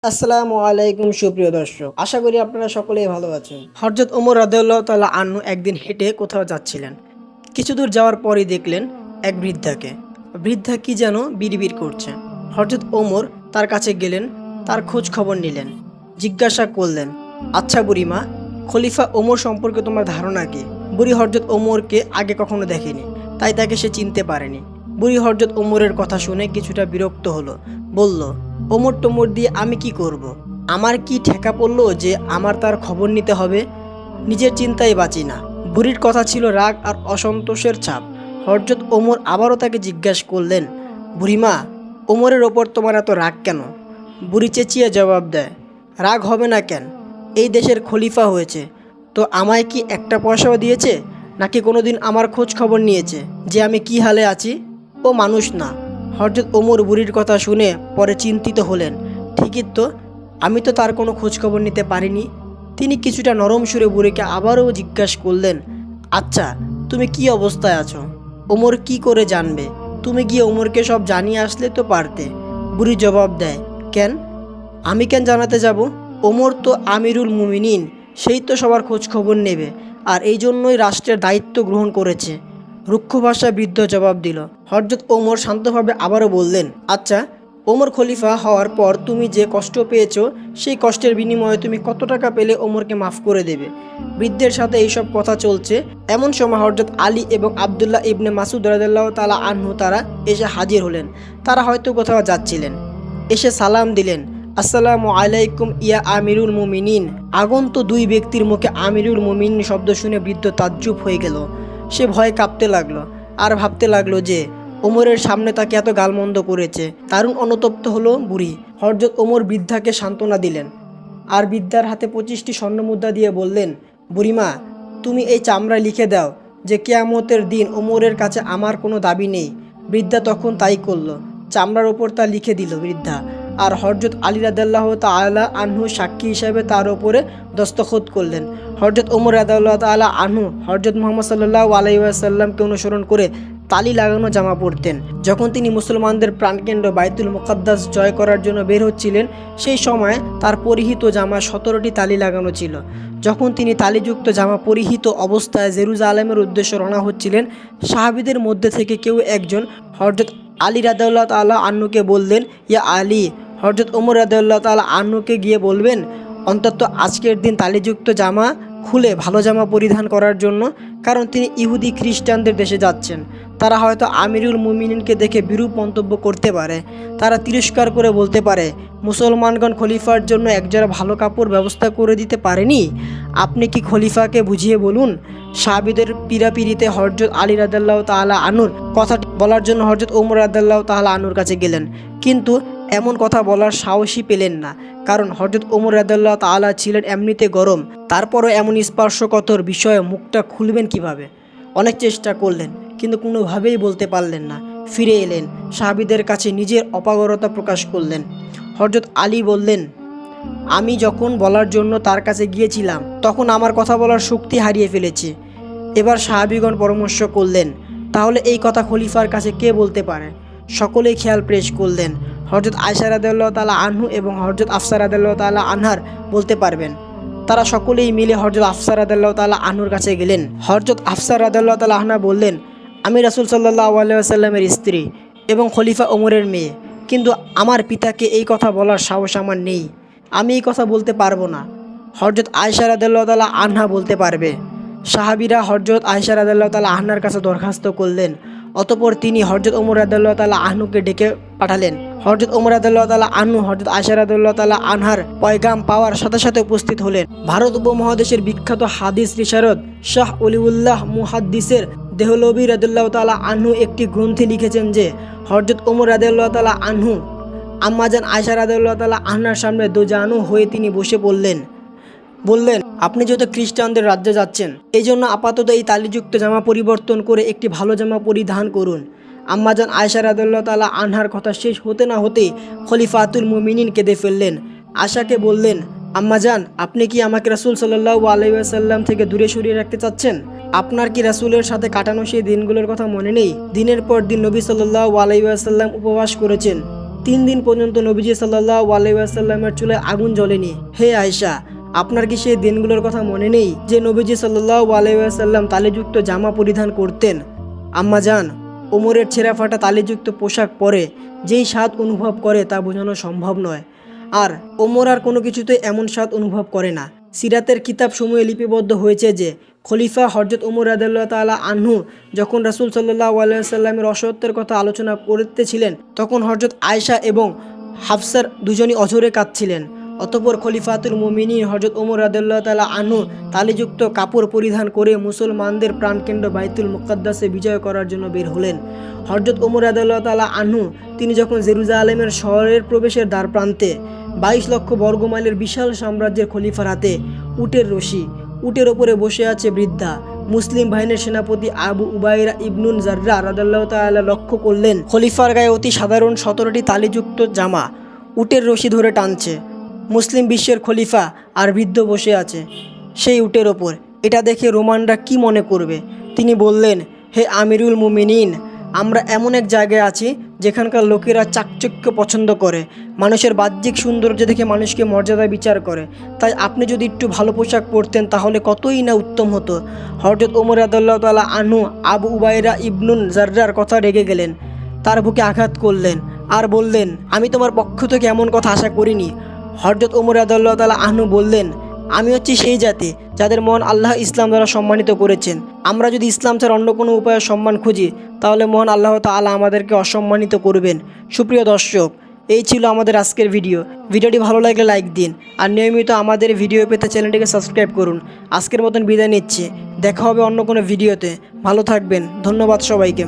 আসসালামু আলাইকুম সুপ্রিয় দর্শক, আশা করি আপনারা সকলেই ভালো আছেন। হযরত ওমর রাদিয়াল্লাহু তাআলা আনহু একদিন হেঁটে কোথাও যাচ্ছিলেন। কিছু দূর যাওয়ার পরই দেখলেন এক বৃদ্ধাকে। বৃদ্ধা কি যেন বিড়বিড় করছে। হযরত ওমর তার কাছে গেলেন, তার খোঁজ খবর নিলেন, জিজ্ঞাসা করলেন, আচ্ছা বুড়িমা, খলিফা ওমর সম্পর্কে তোমার ধারণা কি? বুড়ি হযরত ওমরকে আগে কখনো দেখেনি, তাই তাকে সে চিনতে পারেনি। বুড়ি হযরত ওমরের কথা শুনে কিছুটা বিরক্ত হলো, বলল, ওমর টোমর দিয়ে আমি কি করব? আমার কি ঠেকা পড়লো যে আমার তার খবর নিতে হবে? নিজের চিন্তায় বাঁচি না। বুড়ির কথা ছিল রাগ আর অসন্তোষের ছাপ। হযরত ওমর আবারও তাকে জিজ্ঞাসা করলেন, বুড়িমা, ওমরের ওপর তোমার এত রাগ কেন? বুড়ি চেঁচিয়ে জবাব দেয়, রাগ হবে না কেন? এই দেশের খলিফা হয়েছে, তো আমায় কি একটা পয়সাও দিয়েছে? নাকি কোনোদিন আমার খোঁজ খবর নিয়েছে যে আমি কি হালে আছি? ও মানুষ না। হযরত ওমর বুড়ির কথা শুনে পরে চিন্তিত হলেন, ঠিকই তো, আমি তো তার কোনো খোঁজখবর নিতে পারিনি। তিনি কিছুটা নরম সুরে বুড়িকে আবারও জিজ্ঞাসা করলেন, আচ্ছা, তুমি কি অবস্থায় আছো? ওমর কি করে জানবে? তুমি গিয়ে ওমরকে সব জানিয়ে আসলে তো পারতে। বুড়ি জবাব দেয়, কেন? আমি কেন জানাতে যাব? ওমর তো আমিরুল মুমিনিন, সেই তো সবার খোঁজ খবর নেবে, আর এই জন্যই রাষ্ট্রের দায়িত্ব গ্রহণ করেছে। রুক্ষ ভাষায় বৃদ্ধ জবাব দিল। হযরত ওমর শান্তভাবে আবারও বললেন, আচ্ছা, ওমর খলিফা হওয়ার পর তুমি যে কষ্ট পেয়েছো, সেই কষ্টের বিনিময়ে তুমি কত টাকা পেলে ওমরকে মাফ করে দেবে? বৃদ্ধের সাথে এইসব কথা চলছে এমন সময় হযরত আলী এবং আবদুল্লাহ ইবনে মাসুদ রাদিয়াল্লাহু তাআলা আনহু তারা এসে হাজির হলেন। তারা হয়তো কোথাও যাচ্ছিলেন। এসে সালাম দিলেন, আসসালামু আলাইকুম ইয়া আমিরুল মুমিনিন। আগন্ত দুই ব্যক্তির মুখে আমিরুল মুমিনিন শব্দ শুনে বৃদ্ধ তাজ্জুব হয়ে গেল। সে ভয়ে কাঁপতে লাগলো আর ভাবতে লাগলো যে ওমরের সামনে তাকে এত গালমন্দ করেছে। দারুণ অনুতপ্ত হলো বুড়ি। হযরত ওমর বৃদ্ধাকে সান্ত্বনা দিলেন আর বৃদ্ধার হাতে 25টি স্বর্ণমুদ্রা দিয়ে বললেন, বুড়িমা, তুমি এই চামড়ায় লিখে দাও যে কিয়ামতের দিন ওমরের কাছে আমার কোনো দাবি নেই। বৃদ্ধা তখন তাই করলো। চামড়ার ওপর তা লিখে দিল বৃদ্ধা, আর হযরত আলী রাদিয়াল্লাহু তাআলা আনহু সাক্ষী হিসাবে তার ওপরে দস্তখত করলেন। হযরত ওমর রাদিয়াল্লাহু তাআলা আনহু হযরত মুহাম্মদ সাল্লাল্লাহু আলাইহি ওয়াসাল্লামকে অনুসরণ করে তালি লাগানো জামা পরতেন। যখন তিনি মুসলমানদের প্রাণকেন্দ্র বাইতুল মুকাদ্দাস জয় করার জন্য বের হচ্ছিলেন, সেই সময় তার পরিহিত জামা 17টি তালি লাগানো ছিল। যখন তিনি তালিযুক্ত জামা পরিহিত অবস্থায় জেরুজালেমের উদ্দেশ্যে রওনা হচ্ছিলেন, সাহাবীদের মধ্যে থেকে কেউ একজন হযরত আলী রাদিয়াল্লাহু তাআলা আনহুকে বললেন, ইয়া আলী, হযরত ওমর রাদিয়াল্লাহু তাআলা আনহুকে গিয়ে বলবেন অন্তত আজকের দিন তালিযুক্ত জামা খুলে ভালো জামা পরিধান করার জন্য, কারণ তিনি ইহুদি খ্রিস্টানদের দেশে যাচ্ছেন। তারা হয়তো আমিরুল মুমিনিনকে দেখে বিরূপ মন্তব্য করতে পারে। তারা তিরস্কার করে বলতে পারে, মুসলমানগণ খলিফার জন্য একজোড়া ভালো কাপড় ব্যবস্থা করে দিতে পারেনি। আপনি কি খলিফাকে বুঝিয়ে বলুন। সাহাবীদের পীড়াপিড়িতে হযরত আলী রাদিয়াল্লাহু তাআলা আনহুর কথা বলার জন্য হযরত ওমর রাদিয়াল্লাহু তাআলা আনহুর কাছে গেলেন, কিন্তু এমন কথা বলার সাহসই পেলেন না, কারণ হযরত ওমর রাদিয়াল্লাহু তাআলা ছিলেন এমনিতে গরম। তারপরও এমন স্পর্শকাতর বিষয়ে মুখটা খুলবেন কিভাবে? অনেক চেষ্টা করলেন, কিন্তু কোনোভাবেই বলতে পারলেন না। ফিরে এলেন, সাহাবীদের কাছে নিজের অপারগতা প্রকাশ করলেন। হযরত আলী বললেন, আমি যখন বলার জন্য তার কাছে গিয়েছিলাম তখন আমার কথা বলার শক্তি হারিয়ে ফেলেছি। এবার সাহাবীগণ পরামর্শ করলেন, তাহলে এই কথা খলিফার কাছে কে বলতে পারে? সকলেই খেয়াল পেশ করলেন হযরত আয়েশা রাদিয়াল্লাহু তাআলা আনহু এবং হযরত আফসা রাদিয়াল্লাহু তাআলা আনহার বলতে পারবেন। তারা সকলেই মিলে হযরত আফসা রাদিয়াল্লাহু তাআলা আনহুর কাছে গেলেন। হযরত আফসা রাদিয়াল্লাহু তাআলা আনহা বললেন, আমি রাসূল সাল্লাল্লাহু আলাইহি ওয়াসাল্লামের স্ত্রী এবং খলিফা ওমরের মেয়ে, কিন্তু আমার পিতাকে এই কথা বলার সাহস আমার নেই। আমি এই কথা বলতে পারবো না। হযরত আয়েশা রাদিয়াল্লাহু তাআলা আনহা বলতে পারবে। সাহাবীরা হযরত আয়েশা রাদিয়াল্লাহু তাআলা আনহার কাছে দরখাস্ত করলেন। অতঃপর তিনি হযরত ওমর রাদিয়াল্লাহু তাআলা আনহুকে ডেকে পাঠালেন। হযরত ওমর রাদিয়াল্লাহু তাআলা আনহু হযরত আয়েশা রাদিয়াল্লাহু তাআলা আনহার পয়গাম পাওয়ার সাথে সাথে উপস্থিত হলেন। ভারত উপমহাদেশের বিখ্যাত হাদিস রিশারদ শাহ ওলিউল্লাহ মুহাদ্দিসের দেহলভী রাদিয়াল্লাহু তাআলা আনহু একটি গ্রন্থে লিখেছেন যে হযরত ওমর রাদিয়াল্লাহু তাআলা আনহু আম্মাজান আয়েশা রাদিয়াল্লাহু তাআলা আনহার সামনে দোজানু হয়ে তিনি বসে বললেন, আপনি যেহেতু খ্রিস্টানদের রাজ্যে যাচ্ছেন, এই জন্য আপাতত এই তালিযুক্ত জামা পরিবর্তন করে একটি ভালো জামা পরিধান করুন। আম্মাজান আয়েশা রাদিয়াল্লাহু তাআলা আনহার কথা শেষ হতে না হতেই খলিফাতুল মুমিনিন কেঁদে ফেললেন। আয়েশাকে বললেন, আম্মাজান, আপনি কি আমাকে রাসূল সাল্লাল্লাহু আলাইহি ওয়াসাল্লাম থেকে দূরে সরিয়ে রাখতে চাচ্ছেন? আপনার কি রাসূলের সাথে কাটানো সেই দিনগুলোর কথা মনে নেই? দিনের পর দিন নবী সাল্লাল্লাহু আলাইহি ওয়াসাল্লাম উপবাস করেছেন, 3 দিন পর্যন্ত নবীজি সাল্লাল্লাহু আলাইহি ওয়াসাল্লামের চুলায় আগুন জ্বলেনি। হে আয়েশা, আপনার কি সেই দিনগুলোর কথা মনে নেই যে নবীজি সাল্লাল্লাহু আলাইহি ওয়াসাল্লাম তালিযুক্ত জামা পরিধান করতেন? আম্মা জান, ওমরের ছেঁড়া ফাটা তালিযুক্ত পোশাক পরে যেই স্বাদ অনুভব করে তা বোঝানো সম্ভব নয়। আর ওমর আর কোনো কিছুতে এমন স্বাদ অনুভব করে না। সিরাতের কিতাবসমূহে লিপিবদ্ধ হয়েছে যে খলিফা হযরত ওমর রাদিয়াল্লাহু তাআলা আনহু যখন রাসূল সাল্লাল্লাহু আলাইহি ওয়াসাল্লামের অসত্যের কথা আলোচনা করতেছিলেন, তখন হযরত আয়েশা এবং হাফসার দুজনই অঝরে কাঁদছিলেন। অতঃপর খলিফাতুল মুমিনিন হযরত ওমর রাদিয়াল্লাহু তাআলা আনহু তালিযুক্ত কাপড় পরিধান করে মুসলমানদের প্রাণকেন্দ্র বাইতুল মুকাদ্দাসে বিজয় করার জন্য বের হলেন। হযরত ওমর রাদিয়াল্লাহু তাআলা আনহু তিনি যখন জেরুজালেমের শহরের প্রবেশের দ্বার প্রান্তে 22 লক্ষ বর্গমাইলের বিশাল সাম্রাজ্যের খলিফার হাতে উটের রশি, উটের ওপরে বসে আছে বৃদ্ধা মুসলিম বাহিনীর সেনাপতি আবু উবাইরা ইবনুন জাররাহ রাদিয়াল্লাহু তাআলা লক্ষ্য করলেন খলিফার গায়ে অতি সাধারণ 17টি তালিযুক্ত জামা উটের রশি ধরে টানছে। মুসলিম বিশ্বের খলিফা আর বৃদ্ধ বসে আছে সেই উটের ওপর। এটা দেখে রোমানরা কি মনে করবে? তিনি বললেন, হে আমিরুল মুমিনিন, আমরা এমন এক জায়গায় আছি যেখানকার লোকেরা চাকচক্য পছন্দ করে, মানুষের বাহ্যিক সৌন্দর্য দেখে মানুষকে মর্যাদা বিচার করে। তাই আপনি যদি একটু ভালো পোশাক পরতেন তাহলে কতই না উত্তম হতো। হযরত ওমর রাদিয়াল্লাহু তাআলা আনহু আবু উবাইরা ইবনুন জাররার কথা রেগে গেলেন, তার বুকে আঘাত করলেন আর বললেন, আমি তোমার পক্ষ থেকে এমন কথা আশা করিনি। হযরত ওমর রাদিয়াল্লাহু তাআলা আনহু বললেন, আমি হচ্ছি সেই জাতি যাদের মন আল্লাহ ইসলাম দ্বারা সম্মানিত করেছেন। আমরা যদি ইসলাম ছাড়া অন্য কোনো উপায়ে সম্মান খুঁজি তাহলে মহান আল্লাহ তাআলা আমাদেরকে অসম্মানিত করবেন। সুপ্রিয় দর্শক, এই ছিল আমাদের আজকের ভিডিওটি ভালো লাগলে লাইক দিন আর নিয়মিত আমাদের ভিডিও পেতে চ্যানেলটিকে সাবস্ক্রাইব করুন। আজকের মতন বিদায় নিচ্ছি, দেখা হবে অন্য কোনো ভিডিওতে। ভালো থাকবেন, ধন্যবাদ সবাইকে।